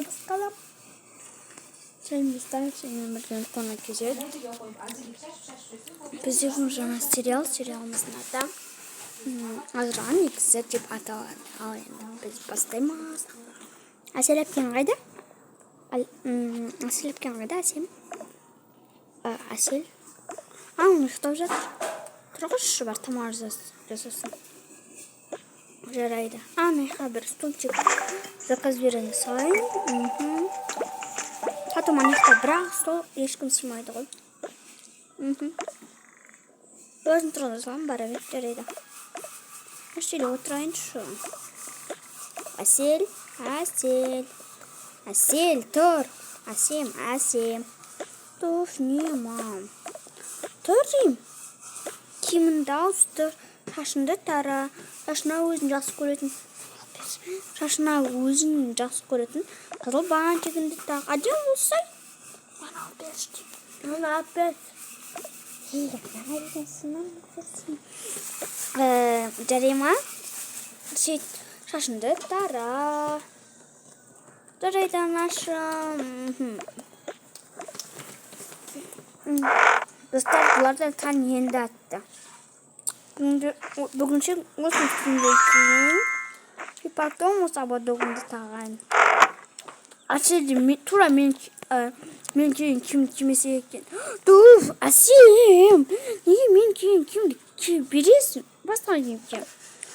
bakalım. Sen istersen bir konu geçelim. Bizim жаңа сериалымыздың аты Ажыраған екізі деп аталады. Ал енді біз бастаймыз. Әсел әпкең қайда? Әсел әпкең қайда, Әсем? Әсел? Оны ұйықтап жатыр. Тұрғызшы бар, тамақ жасасын. Жарайды. Мына бір стульчик заказ берені салайын. Потом анықта бірақ стол ешкім сыймайды ғой. Өзін тұрғыза салам, бара бер, жарайды. Әшелі отырайыншы. Әсел, тұр. Әсем. Тофне, мам. Тұр дейм. Киіміңді ауыстыр, шашыңды тара, шашына өзін жақсы көретін қызыл бантигіңді тақ. Әдем болсай? Бана алып берші. Оны алып берші. Жарайма? Сөйт, шашыңды тара. Жарайды анашым. Достар, бұлардан таң енді атты. Бүгінше осы үстінде кейін и потом осы абадоғымды тағайын. Әселді тура мен кейін кім кимесе екен. Туф, Әсем! Неге мен кейін кімді бересің? Басқа киім.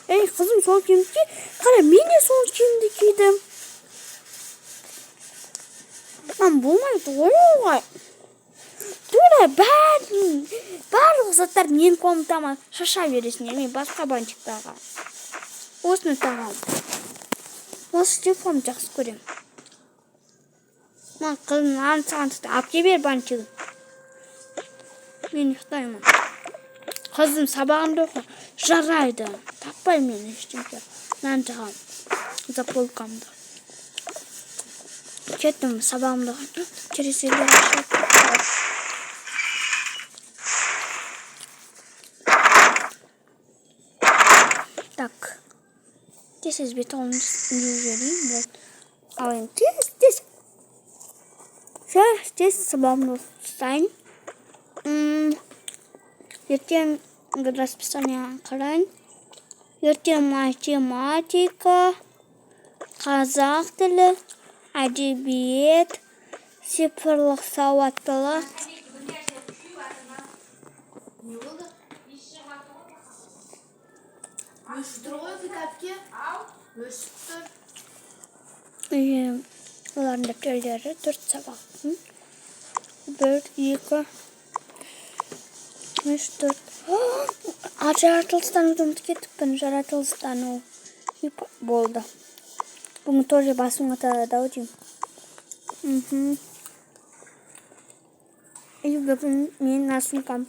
Ей, қызым сол киімді қара, мен де сол киімді кидім. Мам, болмайды ғой. Тура барлық заттар мен комнатама шаша бересің, мен басқа бантик тағам. Осыны тағам. Осы телефон жақсы көрем. Ман қызым, аны саған тұқты. Апке бер бантигін. Мен ұйықтаймын. Қызым, сабағымды оқы. Жарайды. Таппай мен ештеңке. Мен жағам. За полкамды. Кеттім, сабағымды оқы. Терезелер ашып. Так. This is bit on usually, but this. Здесь сабағымды ұстайын. Ертең расписание қарайын. Ертең математика, қазақ тілі, әдебиет, цифрлық сауаттылық. Олардың дәптерлері 4 сабақтың. 1, 2, 3, 4. Жаратылыстануды ұмытып кеттіппін. Жаратылыстану болды. Бүгін тоже басым атады деймін. Бүгін мен сумкам.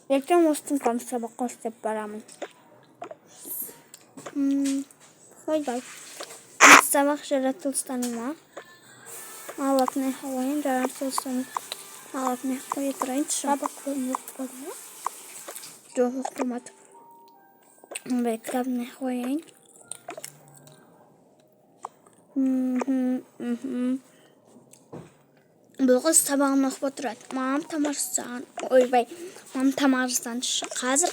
Ертең осы сумкам сабаққа істеп барамын. Қойбай. Сабақ жаратылыстану ма? Алатыны қойын, жаратылыстану. Алатыны қойы тұрайыншы. Сабақ қойын өқтімады ма? Жоқ, өқтімады. Бәй, кітабыны қойын. Бұл қыз сабағын оқып отырады. Мам тамарсан. Ойбай, мам тамарсан. Қазір.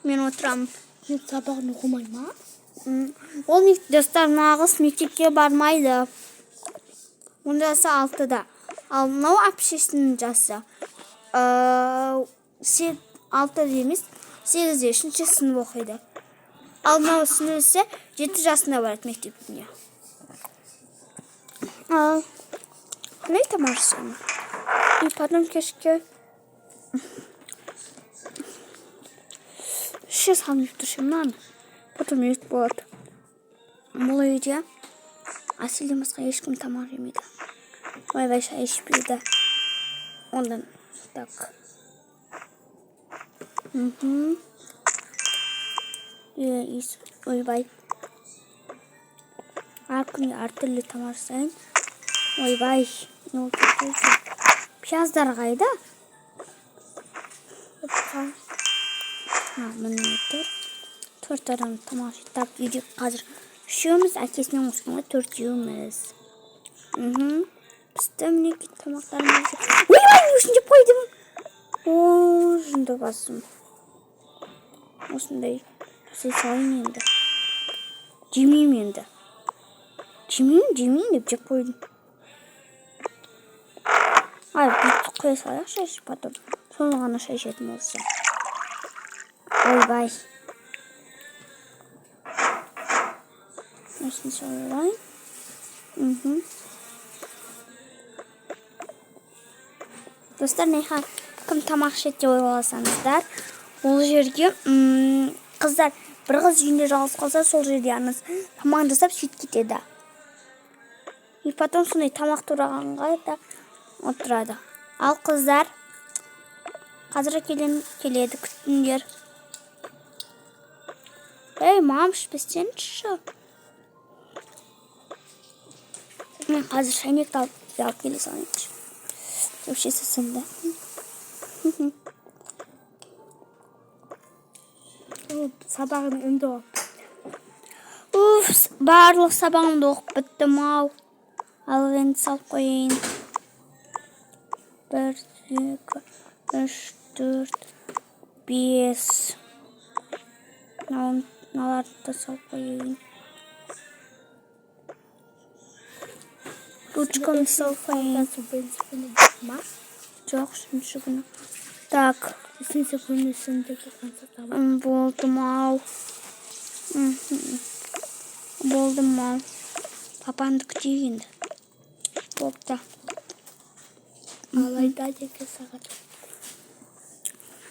Мен отырамын. Мен сабағын оқымай ма? Ол достар нағыз мектепке бармайды. Оның жасы 6-да. Ал мынау әпшесінің жасы 6 емес, 8-де 3-ші сынып оқиды. Ал мынау сіңілісі 7 жасында барады мектепіне. Қандай тамарсан? И потом кешке ще салынып тұршым наны. Потом ет болады. Бұл үйде Әселден басқа ешкім тамақ жемейді. Ойбай, шай ішпейді. Ондан так. Ойбай. Әр күнде әртүрлі тамақ жасайын. Ойбай. Пияздар қайда? Міне тұр. 4 адам тамақ жейді. Так, үйде қазір Üçümüz әкесінен қосқанда төртеуміз. Бізді мінеки тамақтарымыз. Ой, үшінші қойдым. Жынды басым. Осындай жасай салайын енді. Жемеймін енді. Жемеймін деп жеп қойдым. Бүйтіп қоя салайық шай потом. Соны ғана шай ішетін болса. Ойбай. Осыны салайын. Достар, кім тамақ ішеді деп ойласаңыздар, ол жерге қыздар бір қыз үйінде жалғыз қалса, сол жерде анасы тамағын жасап сөйтіп кетеді. И потом сондай тамақ турағанға да отырады. Ал қыздар қазір келеді, күттіңдер. Мам, ішпестенші. Мен қазір шайнекті алып келе салайыншы. Өшесі сынды. Сабағын үнді оқып. Барлық сабағымды оқып біттім ау. Ал енді салып қойын. 1, 2, 3, 4, 5. Мыналарды салып қойын. Ручкамды салып қойын. Жоқ, үшінші күні. Так. Үшінші күні үстіндегі концерт. Болдым ау. Болдым ау. Папанды күтейік енді. Болды. Алайда деке сағат.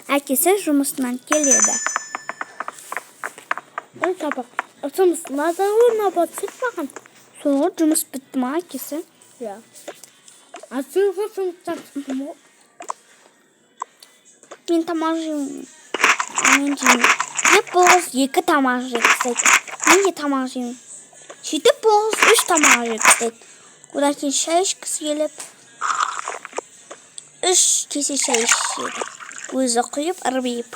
Әкесі жұмысынан келеді. Сабақ. Жұмыс назарына батсып баған. Сол жұмыс бітті ма әкесі? Ja. Атырғы жұмыстан түтті мо? Мен тамақ жеймін. Мен жеймін. Болғыз 2 тамақ жегістейді. Мен де тамақ жеймін. Сөйтіп болғыз 3 тамақ жегістейді. Одан кейін шай ішкісі келіп 3 кесе шай ішеді. Өзі құйып, ырбиып.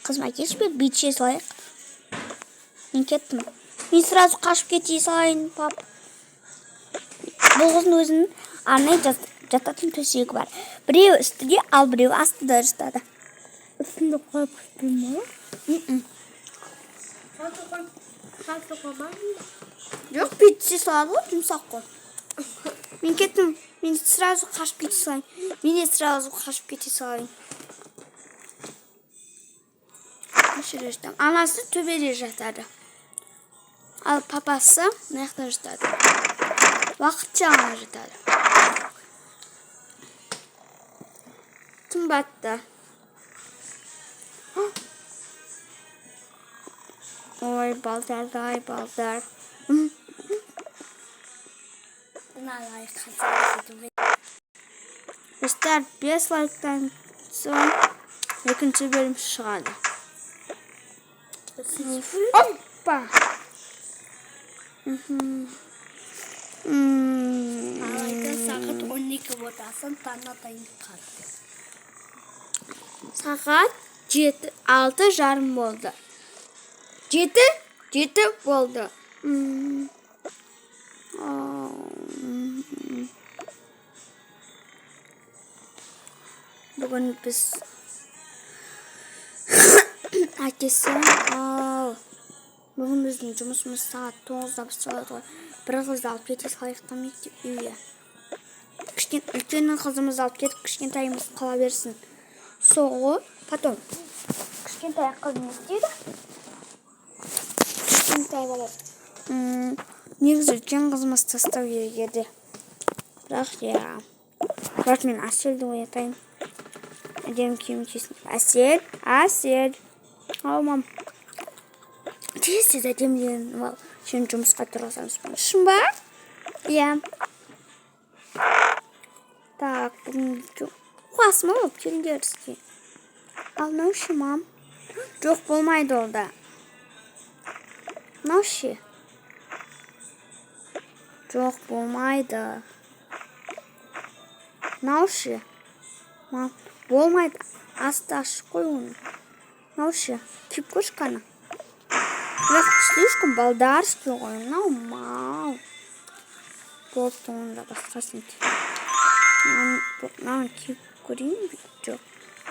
Қызыма кешпеді, бүйтше салайық. Мен кеттім. Мен сразу қашып кете салайын, пап. Бұл қыздың өзінің арнайы жататын төсегі бар. Біреу үстіде, ал біреу астында жатады. Үстінде қойып күтпей ме? Қалты қоймай ма? Жоқ, бүйтше салады ғой, жұмсақ қой. Мен кеттім. Мен сразу қашып кете салайын. Анасы төбеде жатады. Ал папасы мынаяқта жатады. Уақытша ғана жатады. Түн батты. Ой, балдар. Достар, 5 лайктан соң екінші бөлім шығады. Оппа! Алайда сағат 12 ботасын таңатайын қалды. Сағат 6:30 болды. 7 болды. Бүгін біз әкесі бүгін біздің жұмысымыз сағат 9-да басталады ғой. Бір қызды алып кете салайық та мектеп үйге. Үлкен қызымызды алып кетіп, кішкентайымыз қала берсін. Соғы, потом кішкентай қыз не істейді? Кішкентай бала. Негізі үлкен қызымыз тастау керек еді. Бірақ мен Әселді оятайын. Әдем киім киесін. Әсел. Ау, мам. Тез әдем деген. Сен жұмысқа тұрасаңыз ба? Шын ба? Иә. Так, бүгін қуасым олып келіңдер іске. Ал наушы, мам? Жоқ, болмайды ол да. Наушы? Жоқ, болмайды. Наушы? Мам, болмайды. Асты ашық қой оны. Мынау ше, киіп көрші қана. Бірақ слишком балдарский ғой. Мынау. Болыпты онда басқасын. Мынаны киіп көрейін бе? Жоқ.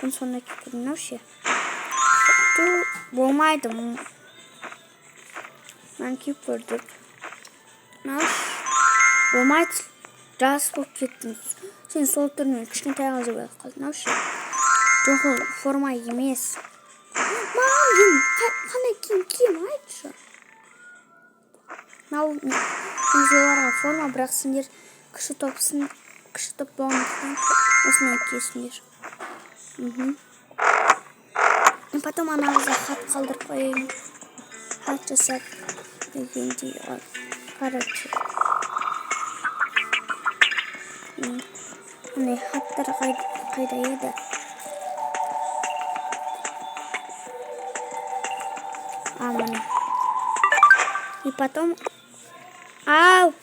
Мен сонда киіп көрейін. Мынау ше. Болмайды. Мен киіп көрдік. Мынау болмайды. Жас болып кеттім. Сен сол түрмен кішкентай қалжып алып қалдың. Мынау ше. Жоқ, ол форма емес. Мам, қандай киім айтшы. Мынау оларға форма, бірақ сендер кіші топ болғандықтан осындай киесіңдер. Потом анамызға хат қалдырып қояйын. Хат жасап дегендей. Короче. Міне хаттар қайда еді? Міне. И потом... Ау!